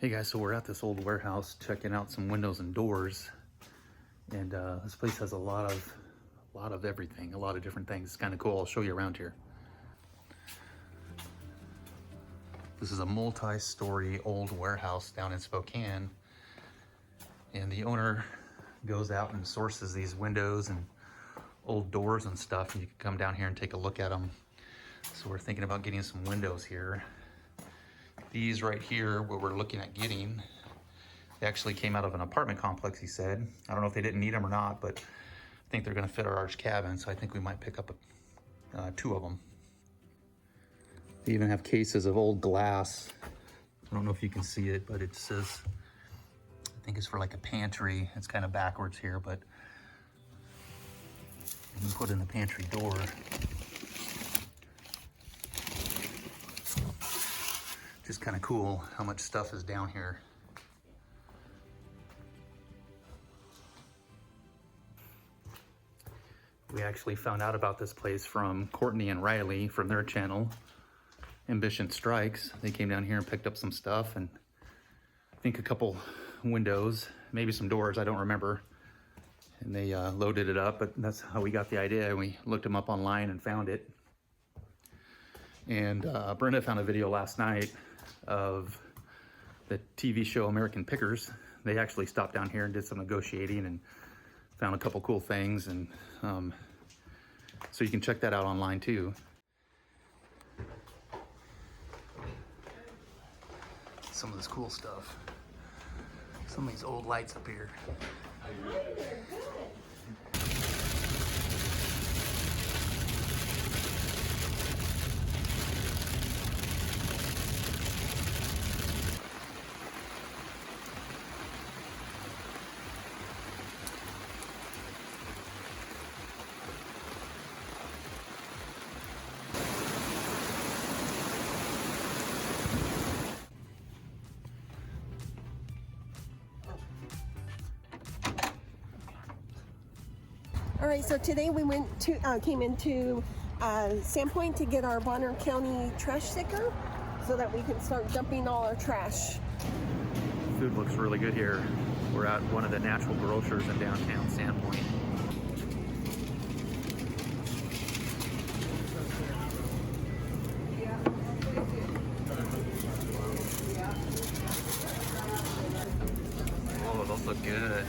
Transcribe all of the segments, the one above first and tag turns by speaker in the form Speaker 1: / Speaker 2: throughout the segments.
Speaker 1: Hey guys, so we're at this old warehouse checking out some windows and doors, and this place has a lot of everything, a lot of different things. It's kind of cool. I'll show you around here. This is a multi-story old warehouse down in Spokane, and the owner goes out and sources these windows and old doors and stuff, and you can come down here and take a look at them. So we're thinking about getting some windows here. These right here, what we're looking at getting, they actually came out of an apartment complex, he said. I don't know if they didn't need them or not, but I think they're gonna fit our arch cabin, so I think we might pick up two of them. They even have cases of old glass. I don't know if you can see it, but it says, I think it's for like a pantry. It's kind of backwards here, but you can put in the pantry door. Just kind of cool how much stuff is down here. We actually found out about this place from Courtney and Riley from their channel, Ambition Strikes. They came down here and picked up some stuff, and I think a couple windows, maybe some doors, I don't remember. And they loaded it up, but that's how we got the idea. We looked them up online and found it. And Brenda found a video last night of the TV show American Pickers. They actually stopped down here and did some negotiating and found a couple cool things, and so you can check that out online too. Some of this cool stuff. Some of these old lights up here.
Speaker 2: All right, so today we came into Sandpoint to get our Bonner County trash sticker so that we can start dumping all our trash.
Speaker 1: Food looks really good here. We're at one of the natural grocers in downtown Sandpoint. Oh, those look good.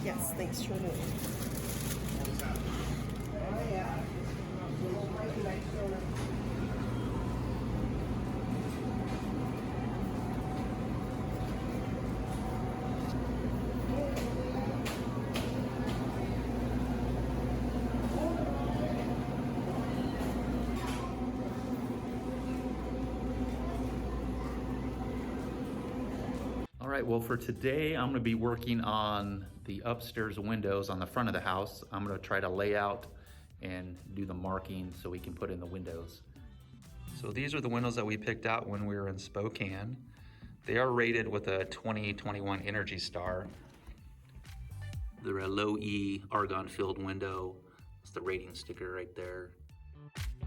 Speaker 2: Yes, thanks, sure do.
Speaker 1: All right, well, for today, I'm gonna be working on the upstairs windows on the front of the house. I'm gonna try to lay out and do the marking so we can put in the windows. So these are the windows that we picked out when we were in Spokane. They are rated with a 2021 Energy Star. They're a low E argon filled window. It's the rating sticker right there.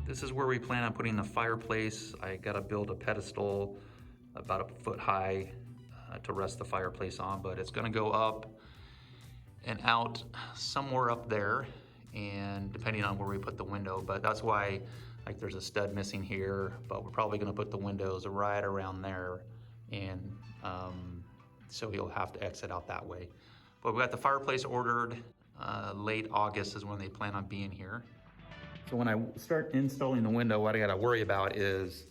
Speaker 1: This is where we plan on putting the fireplace. I gotta build a pedestal about a foot high to rest the fireplace on, but it's gonna go up and out somewhere up there, and depending on where we put the window, but that's why, like, there's a stud missing here, but we're probably gonna put the windows right around there, and so he'll have to exit out that way. But we got the fireplace ordered. Late August is when they plan on being here. So when I start installing the window, what I gotta worry about is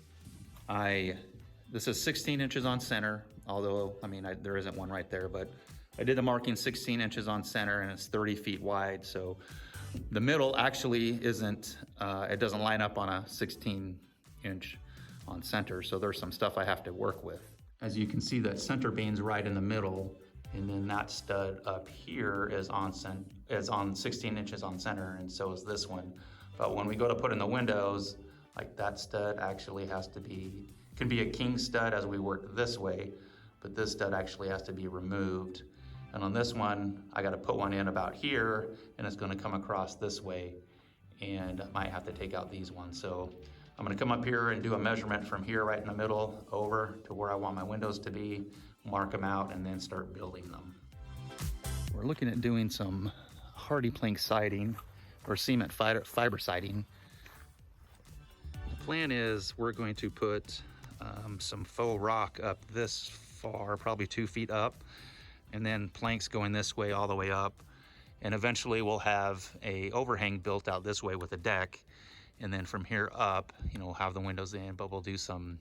Speaker 1: this is 16 inches on center, although, I mean, there isn't one right there, but I did the marking 16 inches on center, and it's 30 feet wide. So the middle actually isn't, it doesn't line up on a 16 inch on center. So there's some stuff I have to work with. As you can see, that center beam's right in the middle, and then that stud up here is on 16 inches on center, and so is this one. But when we go to put in the windows, like, that stud actually has to be, can be a king stud as we work this way, but this stud actually has to be removed. And on this one, I gotta put one in about here, and it's gonna come across this way, and I might have to take out these ones. So I'm I'm gonna come up here and do a measurement from here right in the middle over to where I want my windows to be, mark them out, and then start building them. We're looking at doing some hardy plank siding or cement fiber siding. The plan is we're going to put some faux rock up this far, probably 2 feet up, and then planks going this way all the way up. And eventually we'll have a overhang built out this way with a deck. And then from here up, you know, we'll have the windows in, but we'll do some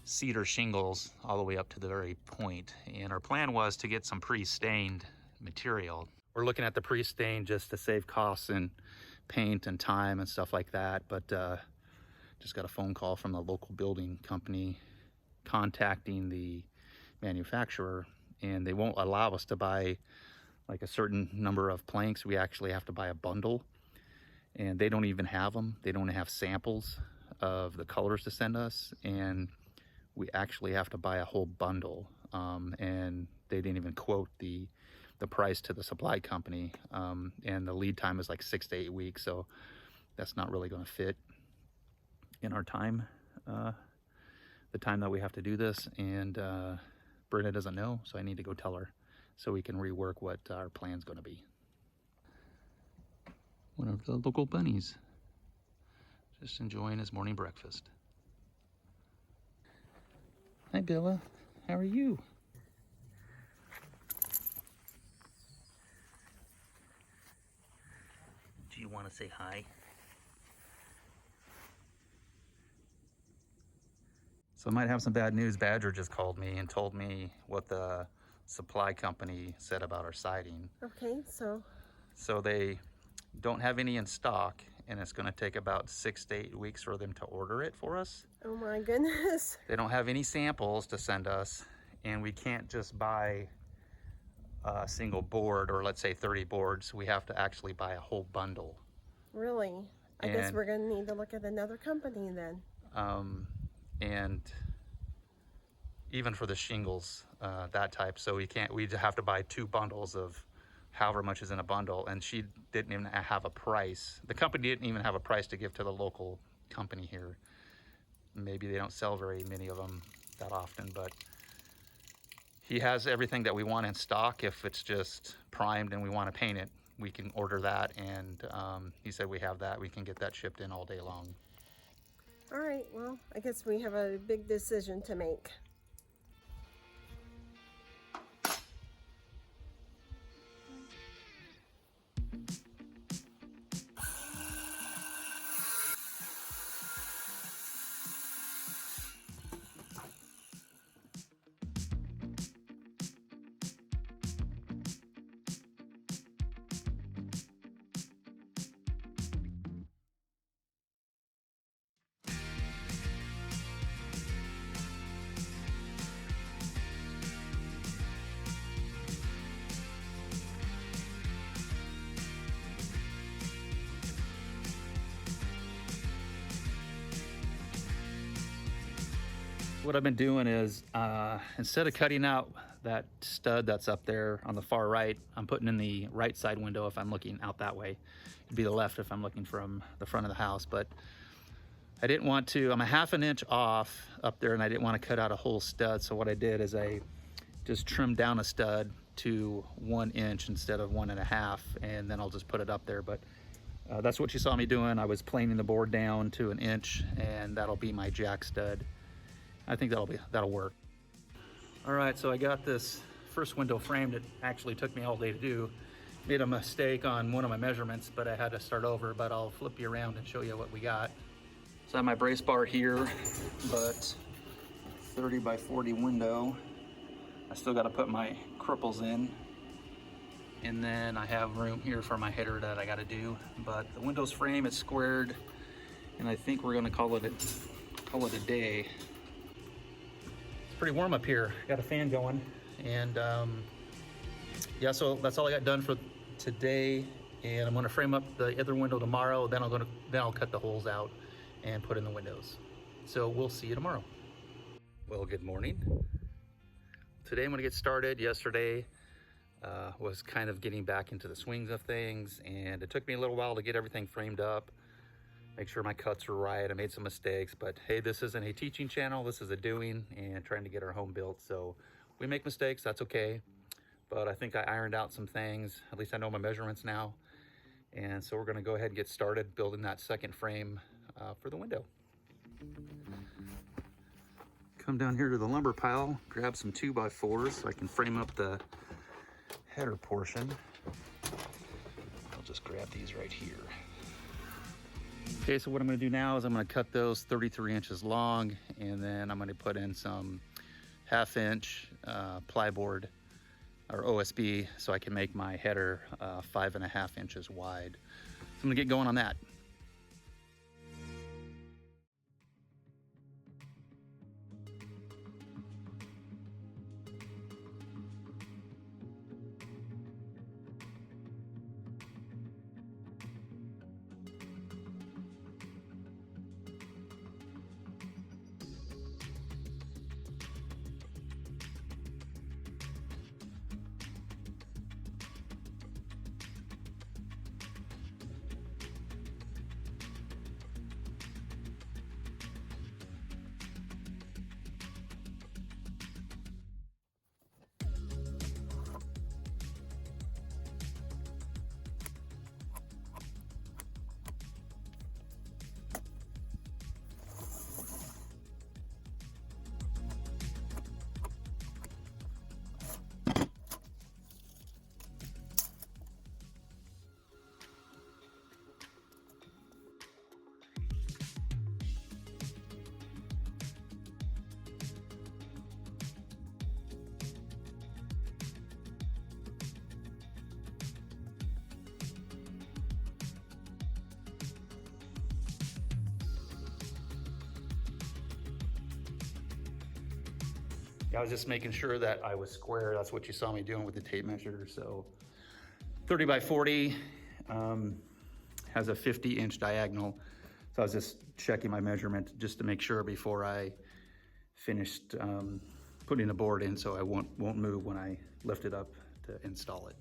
Speaker 1: cedar shingles all the way up to the very point. And our plan was to get some pre-stained material. We're looking at the pre-stained just to save costs and paint and time and stuff like that. But just got a phone call from the local building company contacting the manufacturer, and they won't allow us to buy like a certain number of planks. We actually have to buy a bundle, and they don't even have them. They don't have samples of the colors to send us, and we actually have to buy a whole bundle. And they didn't even quote the price to the supply company, and the lead time is like 6 to 8 weeks, so that's not really going to fit in our time, the time that we have to do this. And Brenda doesn't know, so I need to go tell her so we can rework what our plan's going to be. One of the local bunnies just enjoying his morning breakfast. Hi Bella, how are you? Do you want to say hi? So I might have some bad news. Badger just called me and told me what the supply company said about our siding.
Speaker 2: Okay,
Speaker 1: So they don't have any in stock, and it's going to take about 6 to 8 weeks for them to order it for us.
Speaker 2: oh my goodness.
Speaker 1: They don't have any samples to send us, and we can't just buy a single board, or let's say 30 boards. We have to actually buy a whole bundle.
Speaker 2: Really? I guess
Speaker 1: And-
Speaker 2: we're going to need to look at another company then.
Speaker 1: And even for the shingles, that type, so we have to buy 2 bundles of however much is in a bundle, and she didn't even have a price. The company didn't even have a price to give to the local company here. Maybe they don't sell very many of them that often, but he has everything that we want in stock. If it's just primed and we want to paint it, we can order that, and he said we have that. We can get that shipped in all day long.
Speaker 2: All right, well, I guess we have a big decision to make.
Speaker 1: What I've been doing is, instead of cutting out that stud that's up there on the far right, I'm putting in the right side window if I'm looking out that way. It'd be the left if I'm looking from the front of the house, but I didn't want to, I'm a 1/2 inch off up there, and I didn't want to cut out a whole stud. So what I did is I just trimmed down a stud to 1 inch instead of 1.5, and then I'll just put it up there. But that's what you saw me doing. I was planing the board down to 1 inch, and that'll be my jack stud. I think that'll work. All right, so I got this first window framed. It actually took me all day to do. Made a mistake on one of my measurements, but I had to start over. But I'll flip you around and show you what we got. So I have my brace bar here, but 30 by 40 window. I still got to put my cripples in. And then I have room here for my header that I got to do. But the window's frame is squared, and I think we're going to call it a day. Pretty warm up here. Got a fan going, and yeah, so that's all I got done for today. And I'm going to frame up the other window tomorrow. Then I'll cut the holes out and put in the windows. So we'll see you tomorrow. Well, good morning. Today I'm going to get started. Yesterday was kind of getting back into the swings of things, and it took me a little while to get everything framed up. make sure my cuts were right. I made some mistakes, but hey, this isn't a teaching channel. This is a doing and trying to get our home built. So we make mistakes, that's okay. But I think I ironed out some things. At least I know my measurements now. And so we're gonna go ahead and get started building that second frame for the window. Come down here to the lumber pile, grab some 2x4s so I can frame up the header portion. I'll just grab these right here. Okay, so what I'm gonna do now is I'm gonna cut those 33 inches long, and then I'm gonna put in some 1/2 inch plyboard or OSB so I can make my header 5.5 inches wide. So I'm gonna get going on that. I was just making sure that I was square. That's what you saw me doing with the tape measure. So 30 by 40 has a 50-inch diagonal. So I was just checking my measurement just to make sure before I finished putting the board in, so I won't move when I lift it up to install it.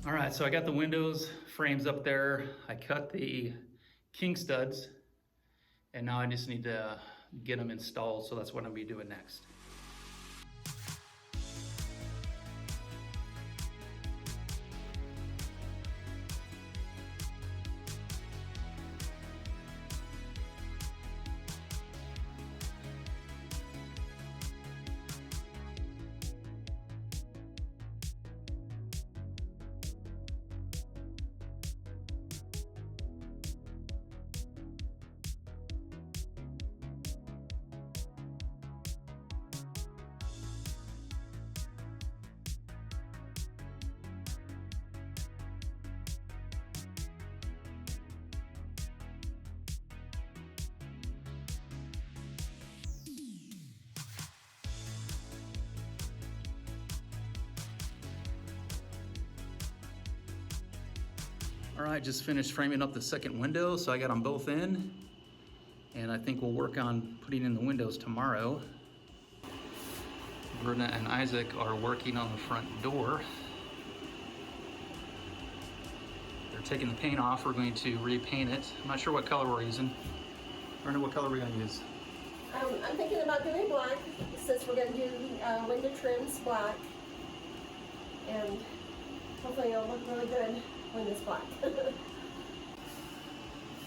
Speaker 1: All right, so I got the windows frames up there. I cut the king studs, and now I just need to get them installed, so that's what I'll be doing next. All right, just finished framing up the second window, so I got them both in, and I think we'll work on putting in the windows tomorrow. Bruna and Isaac are working on the front door. They're taking the paint off. We're going to repaint it. I'm not sure what color we're using. Bruna, what color are we gonna use?
Speaker 2: I'm thinking about doing black, since we're gonna do window trims black, and hopefully it'll look really good when it's black.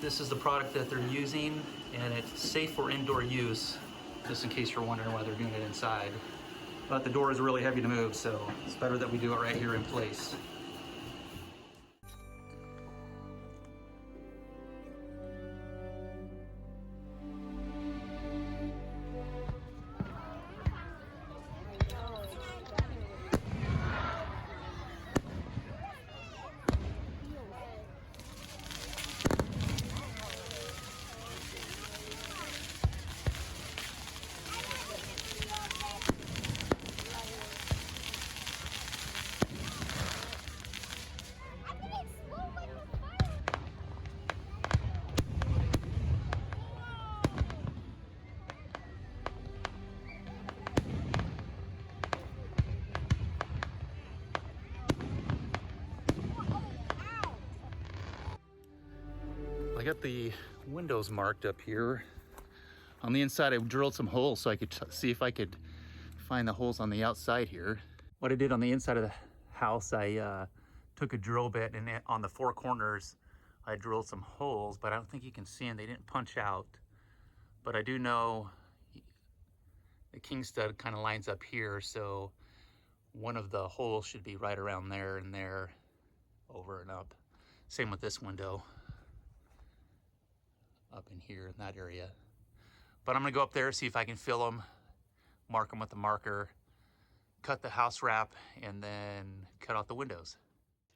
Speaker 1: This is the product that they're using, and it's safe for indoor use, just in case you're wondering why they're doing it inside. But the door is really heavy to move, so it's better that we do it right here in place. I got the windows marked up here. On the inside, I drilled some holes so I could see if I could find the holes on the outside here. What I did on the inside of the house, I took a drill bit and on the four corners, I drilled some holes, but I don't think you can see them. They didn't punch out. But I do know the king stud kind of lines up here, so one of the holes should be right around there and there, over and up. Same with this window, up in here in that area. But I'm gonna go up there, see if I can fill them, mark them with the marker, cut the house wrap, and then cut out the windows.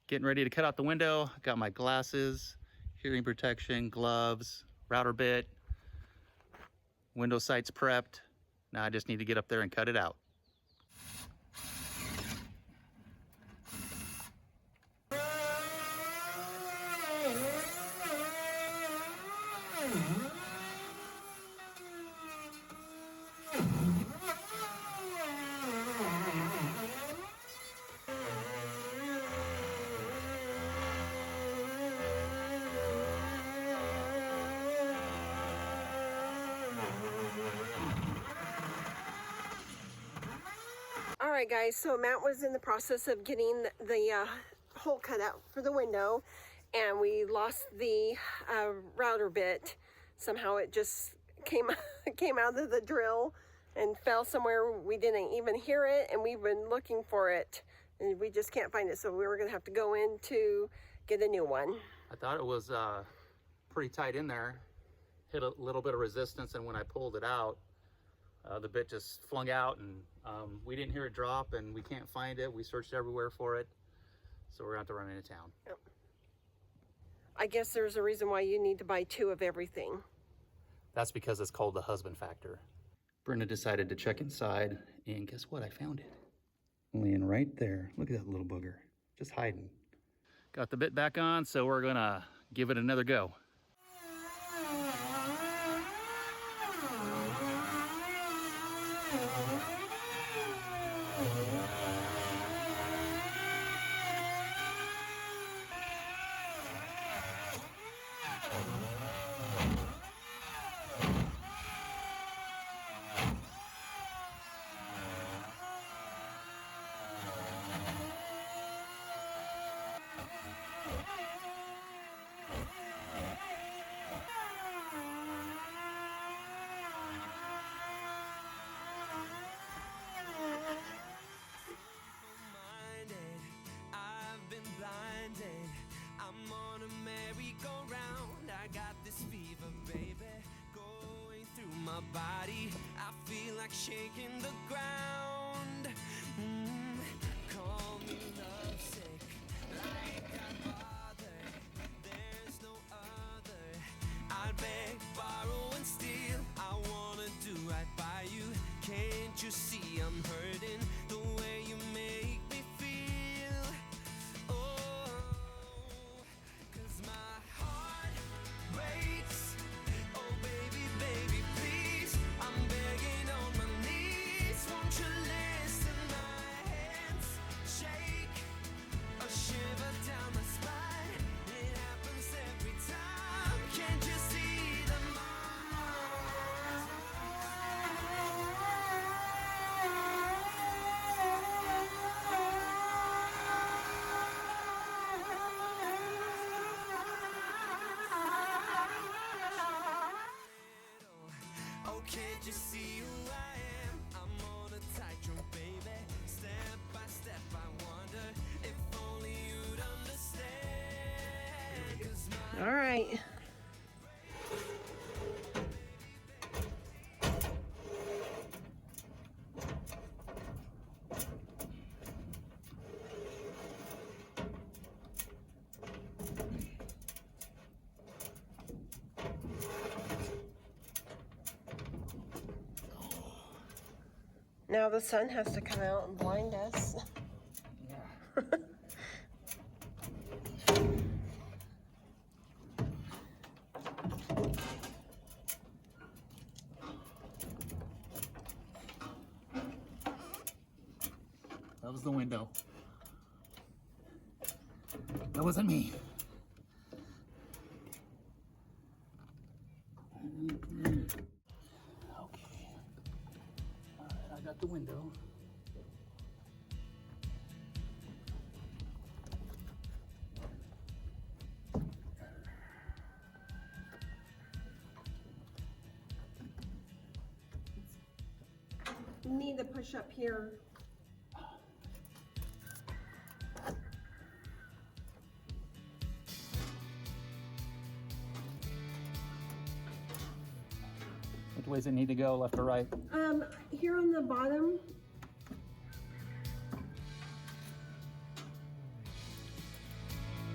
Speaker 1: Getting ready to cut out the window. Got my glasses, hearing protection, gloves, router bit, window sights prepped. Now I just need to get up there and cut it out.
Speaker 2: All right, guys, so Matt was in the process of getting the hole cut out for the window, and we lost the router bit. Somehow it just came out of the drill and fell somewhere. We didn't even hear it, and we've been looking for it, and we just can't find it. So we were gonna have to go in to get a new one.
Speaker 1: I thought it was pretty tight in there. Hit a little bit of resistance, and when I pulled it out, the bit just flung out, and we didn't hear it drop, and we can't find it. We searched everywhere for it, so we're gonna have to run into town.
Speaker 2: Yep. I guess there's a reason why you need to buy two of everything.
Speaker 1: That's because it's called the husband factor. Brenda decided to check inside, and guess what? I found it. Laying right there. Look at that little booger, just hiding. Got the bit back on, so we're gonna give it another go.
Speaker 3: I'm on a merry-go-round. I got this fever, baby, going through my body. I feel like shaking the ground. Call me lovesick, like I bother. There's no other. I'd beg, borrow, and steal. I wanna do right by you. Can't you see I'm hurting the way you make me feel? Oh, 'cause my heart breaks. Oh baby, baby, please, I'm begging on my knees. Won't you listen? My hands shake, a shiver down my spine. It happens every time. Can't you see the Oh, can't you see who I am? I'm on a tightrope, baby. Step by step, I wonder if only you'd understand. 'Cause my
Speaker 2: All right. Now the sun has to come out and blind us.
Speaker 1: Yeah. That was the window. That wasn't me.
Speaker 2: need to push up here.
Speaker 1: Which way does it need to go, left or right?
Speaker 2: Here on the bottom.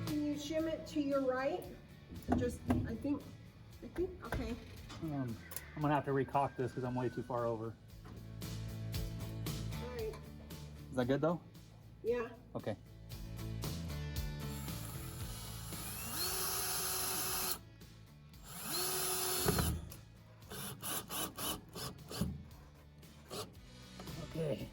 Speaker 2: Can you shim it to your right? Just, I think, okay.
Speaker 1: I'm gonna have to recock this because I'm way too far over.
Speaker 2: All right,
Speaker 1: Is that good though?
Speaker 2: yeah.
Speaker 1: Okay. Okay.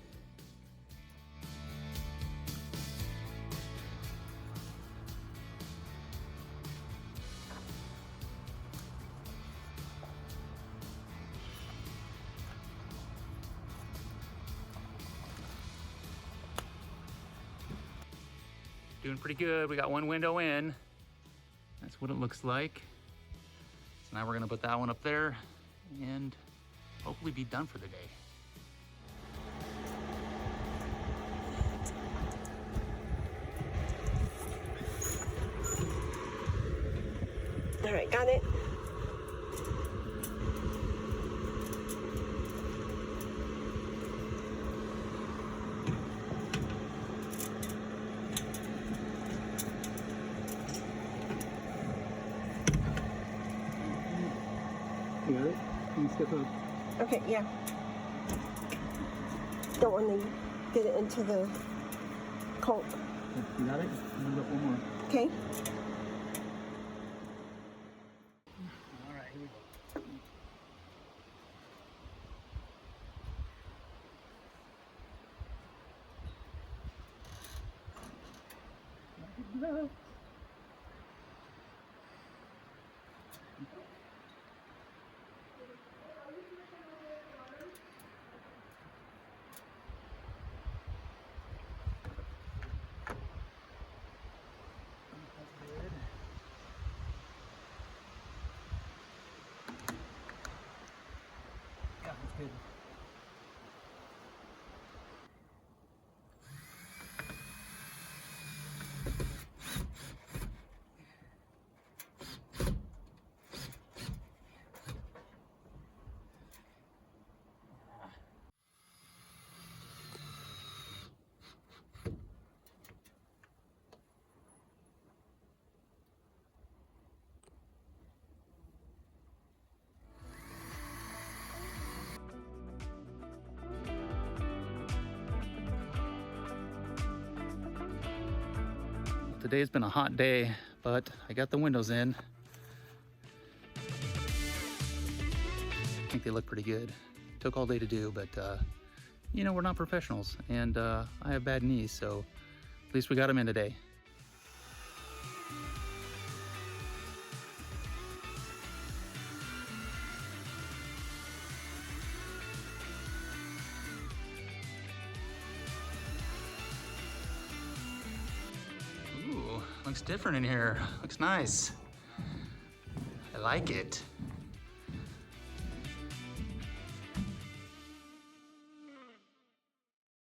Speaker 1: Doing pretty good. We got one window in. That's what it looks like. So now we're gonna put that one up there and hopefully be done for the day.
Speaker 2: All right, got it.
Speaker 1: You got it? Can you step up?
Speaker 2: Okay, yeah. Don't want to get it into the colt.
Speaker 1: You got it? Move up one more.
Speaker 2: Okay.
Speaker 1: All right, here we go. Yeah, that's good. Today's been a hot day, but I got the windows in. I think they look pretty good. Took all day to do, but you know, we're not professionals, and I have bad knees, so at least we got them in today. Ooh, looks different in here. Looks nice. I like it.